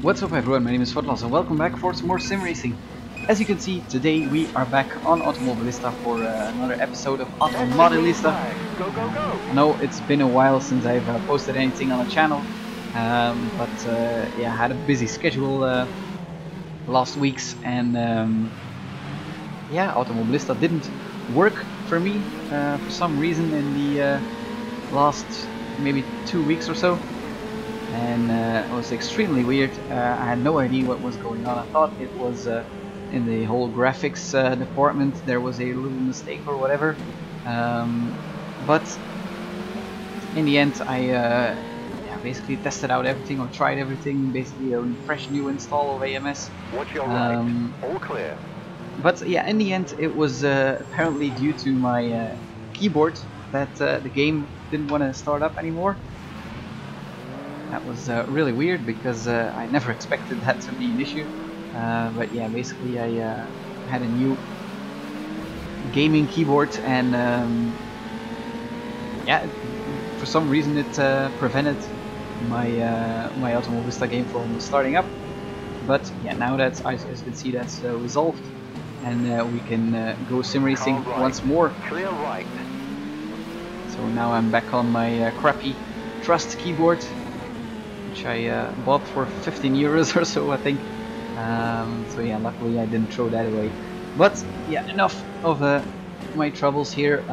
What's up everyone, my name is Vortlas and welcome back for some more sim racing. As you can see, today we are back on Automobilista for another episode of AutoMODilista. I know it's been a while since I've posted anything on the channel, but yeah, I had a busy schedule last weeks and yeah, Automobilista didn't work for me for some reason in the last maybe 2 weeks or so. And it was extremely weird. I had no idea what was going on. I thought it was in the whole graphics department there was a little mistake or whatever, but in the end I yeah, basically tested out everything or tried everything, basically a fresh new install of AMS. All clear. But yeah, in the end it was apparently due to my keyboard that the game didn't want to start up anymore. That was really weird because I never expected that to be an issue. But yeah, basically I had a new gaming keyboard and yeah, for some reason it prevented my my Automobilista game from starting up. But yeah, now that as you can see, that's resolved, and we can go sim racing Right. once more. Clear right. So now I'm back on my crappy Trust keyboard, which I bought for 15 euros or so, I think. So yeah, luckily I didn't throw that away. But yeah, enough of my troubles here.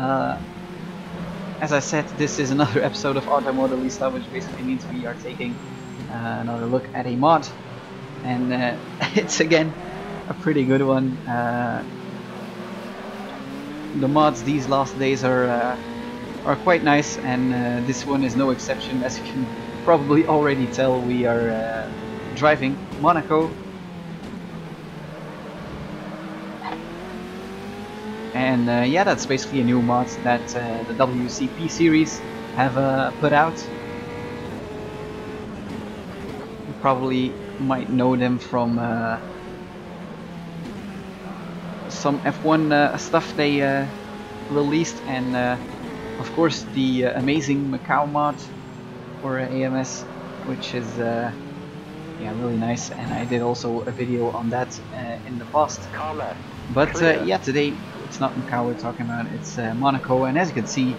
As I said, this is another episode of AutoMODilista, which basically means we are taking another look at a mod, and it's again a pretty good one. The mods these last days are quite nice, and this one is no exception. As you can probably already tell, we are driving Monaco, and yeah, that's basically a new mod that the WCP series have put out. You probably might know them from some F1 stuff they released, and of course the amazing Macau mod for AMS, which is yeah, really nice, and I did also a video on that in the past. But yeah, today it's not Macau we're talking about, it's Monaco, and as you can see,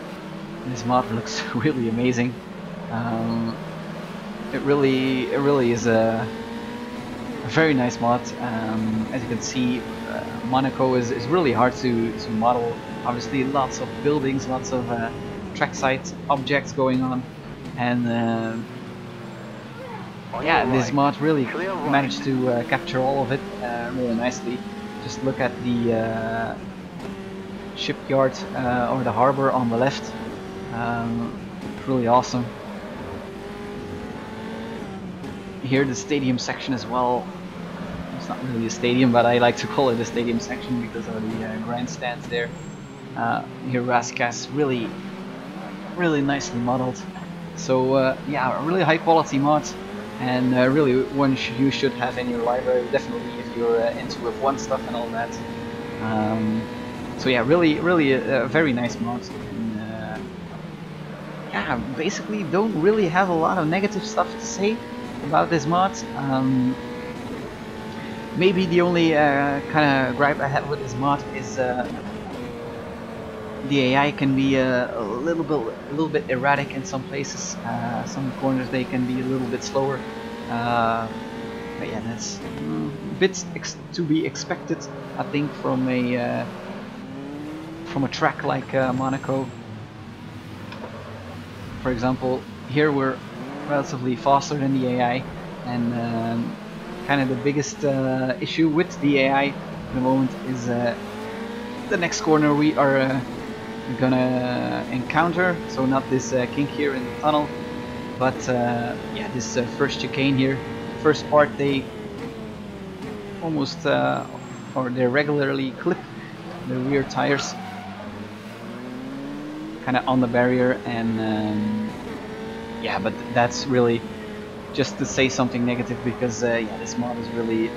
this mod looks really amazing. It really is a very nice mod. As you can see, Monaco is really hard to model. Obviously, lots of buildings, lots of trackside objects going on, and yeah, this mod really managed to capture all of it really nicely. Just look at the shipyard or the harbor on the left. It's really awesome. Here the stadium section as well. It's not really a stadium, but I like to call it a stadium section because of the grandstands there. Here Raskas, really nicely modeled. So yeah, a really high quality mod, and really one you should have in your library, definitely if you're into F1 stuff and all that. So yeah, really a very nice mod. And, yeah, basically don't really have a lot of negative stuff to say about this mod. Maybe the only kind of gripe I have with this mod is the AI can be a little bit erratic in some places. Some corners they can be a little bit slower. But yeah, that's a bit to be expected, I think, from a track like Monaco. For example, here we're relatively faster than the AI, and kind of the biggest issue with the AI at the moment is the next corner we are gonna encounter. So not this kink here in the tunnel, but yeah, this first chicane here. First part they almost or they regularly clip the rear tires kind of on the barrier, and yeah, but that's really just to say something negative, because yeah, this mod is really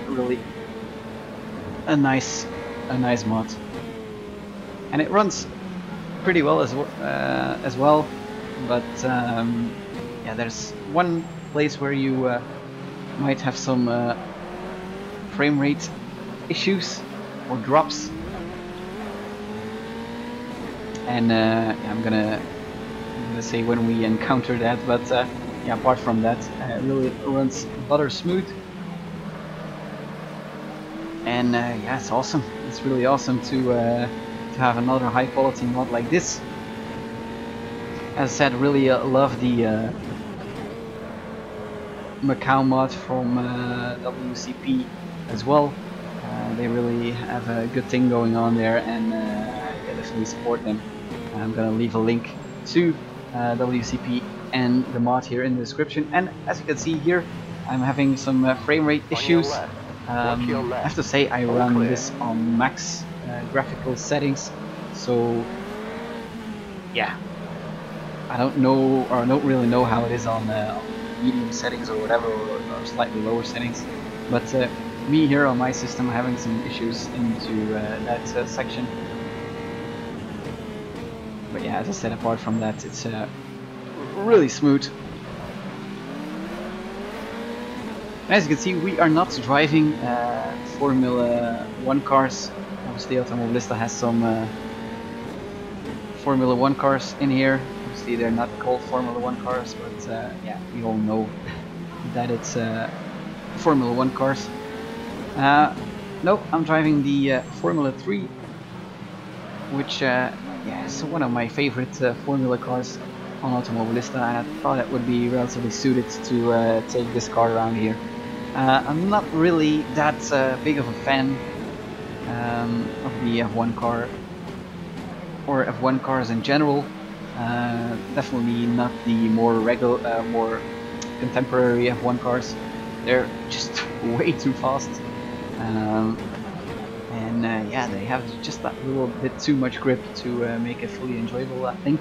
a nice mod, and it runs pretty well as well. But yeah, there's one place where you might have some frame rate issues or drops, and yeah, I'm gonna say when we encounter that, but yeah, apart from that, it really runs butter smooth, and yeah, it's awesome. It's really awesome to have another high quality mod like this. As I said, really love the Macau mod from WCP as well. They really have a good thing going on there, and yeah, definitely support them. I'm gonna leave a link to WCP and the mod here in the description. And as you can see here, I'm having some frame rate issues. I have to say I run this on max graphical settings, so yeah, I don't know, or I don't really know how it is on medium settings or whatever, or slightly lower settings, but me here on my system having some issues into that section. But yeah, as I said, apart from that, it's really smooth. As you can see, we are not driving Formula 1 cars. Obviously, Automobilista has some Formula 1 cars in here. Obviously, they're not called Formula 1 cars, but yeah, we all know that it's Formula 1 cars. No, I'm driving the Formula 3, which yeah, is one of my favorite Formula cars on Automobilista, and I thought it would be relatively suited to take this car around here. I'm not really that big of a fan of the F1 car, or F1 cars in general. Definitely not the more regular, more contemporary F1 cars. They're just way too fast, and yeah, they have just that little bit too much grip to make it fully enjoyable, I think.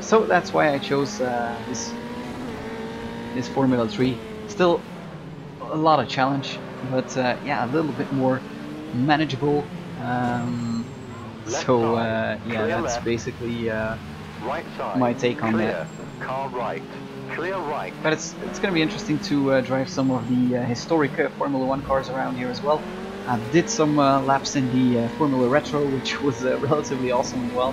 So that's why I chose this Formula 3. Still a lot of challenge, but yeah, a little bit more manageable. So yeah, that's basically my take on that. Car right. Clear right. But it's going to be interesting to drive some of the historic Formula 1 cars around here as well. I did some laps in the Formula Retro, which was relatively awesome as well.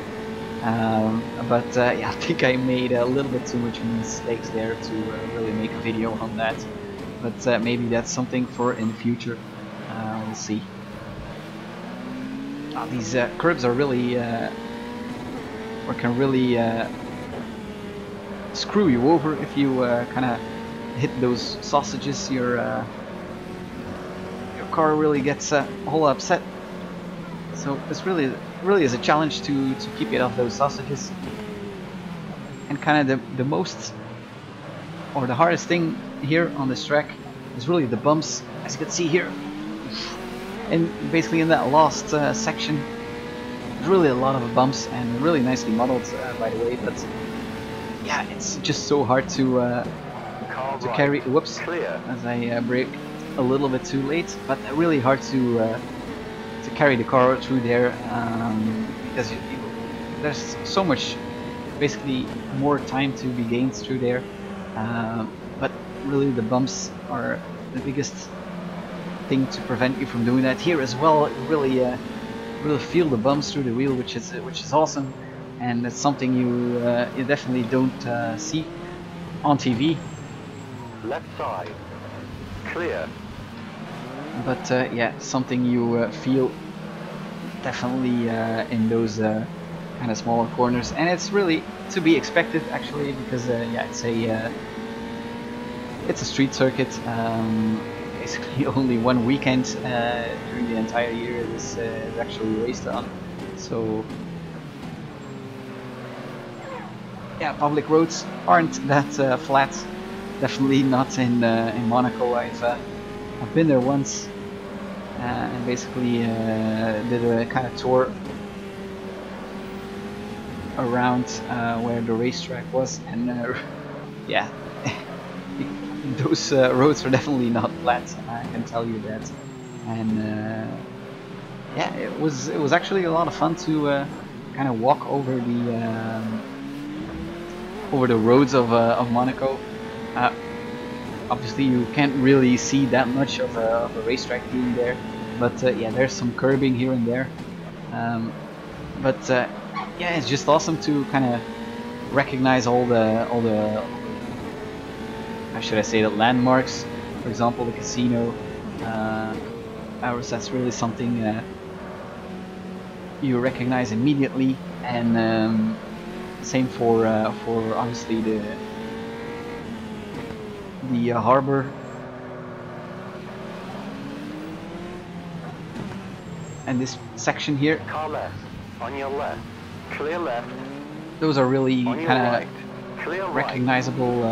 But yeah, I think I made a little bit too much mistakes there to really make a video on that. But maybe that's something for in the future. We'll see. These curbs are really, or can really screw you over if you kind of hit those sausages. Your car really gets all upset. So this really is a challenge to keep it off those sausages. And kind of the most, or the hardest thing here on this track is really the bumps, as you can see here. And basically in that last section, there's really a lot of bumps, and really nicely modeled, by the way. But yeah, it's just so hard to carry. Whoops! As I brake a little bit too late, but really hard to carry the car through there, because there's so much, basically more time to be gained through there. But really, the bumps are the biggest thing to prevent you from doing that. Here as well, you really feel the bumps through the wheel, which is awesome, and it's something you definitely don't see on TV. Left side, clear. But yeah, something you feel definitely in those kind of smaller corners, and it's really to be expected actually, because yeah, it's a street circuit. Basically only one weekend during the entire year this is actually raced on. So yeah, public roads aren't that flat. Definitely not in Monaco. I've been there once and basically did a kind of tour around where the racetrack was, and yeah, those roads are definitely not flat, I can tell you that. And yeah, it was actually a lot of fun to kind of walk over the roads of Monaco. obviously you can't really see that much of a racetrack being there, but yeah, there's some curbing here and there. But yeah, it's just awesome to kind of recognize all the how should I say that, landmarks. For example, the casino. Ours, that's really something you recognize immediately, and same for obviously the harbor. And this section here. Car left. On your left. Clear left. Those are really On your kind of right. Clear right. recognizable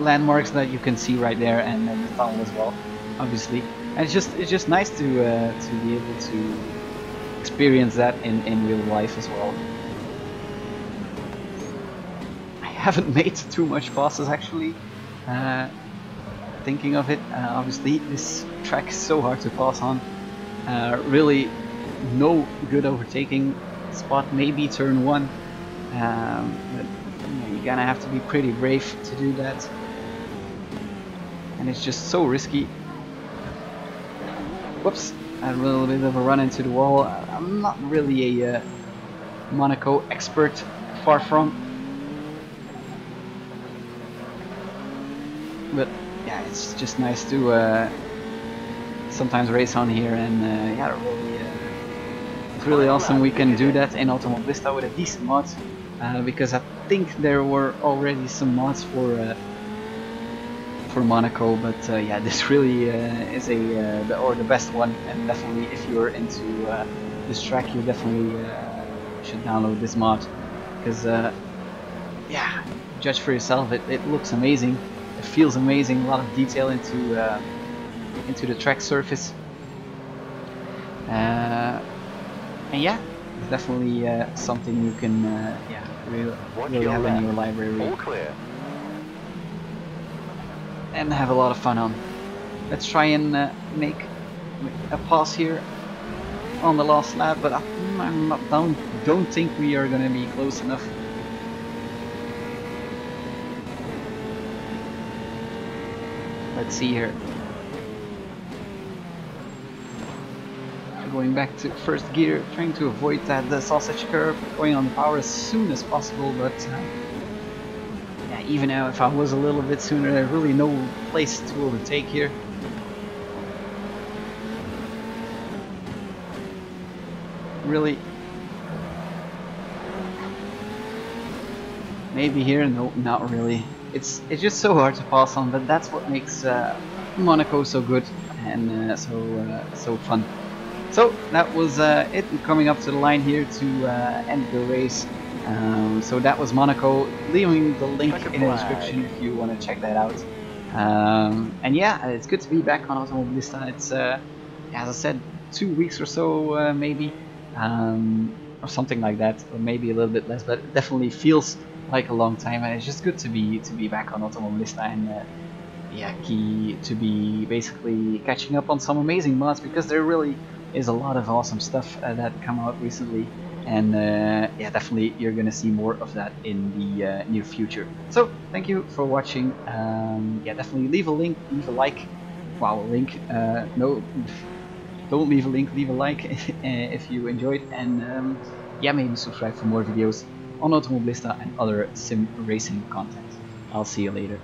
landmarks that you can see right there, and then the tunnel as well, obviously. And it's just nice to be able to experience that in real life as well. I haven't made too much passes actually. Thinking of it, obviously this track is so hard to pass on. Really, no good overtaking spot. Maybe turn one, but you're gonna have to be pretty brave to do that. And it's just so risky. Whoops, I had a little bit of a run into the wall. I'm not really a Monaco expert, far from. But yeah, it's just nice to sometimes race on here, and yeah, really, it's really awesome we can do that in Automobilista with a decent mod, because I think there were already some mods for Monaco, but yeah, this really is the best one, and definitely if you're into this track, you definitely should download this mod, because yeah, judge for yourself. It looks amazing, it feels amazing, a lot of detail into the track surface, and yeah, it's definitely something you can yeah, really have in your library. All clear. And have a lot of fun on. Let's try and make a pass here on the last lap, but don't think we are gonna be close enough. Let's see here. Going back to first gear, trying to avoid the sausage curve, going on the power as soon as possible, but yeah, even now if I was a little bit sooner, there's really no place to overtake here. Really. Maybe here, no, not really. It's just so hard to pass on, but that's what makes Monaco so good and so fun. So that was it. Coming up to the line here to end the race. So that was Monaco. Leaving the link in the description if you want to check that out. And yeah, it's good to be back on Automobilista. It's as I said, 2 weeks or so maybe, or something like that, or maybe a little bit less, but it definitely feels like a long time, and it's just good to be back on Automobilista, and yeah, key to be basically catching up on some amazing mods, because there really is a lot of awesome stuff that come out recently, and yeah, definitely you're gonna see more of that in the near future. So thank you for watching. Yeah, definitely leave a link, leave a like. Wow, a link, no, don't leave a link, leave a like if you enjoyed, and yeah, maybe subscribe for more videos on Automobilista and other sim racing content. I'll see you later.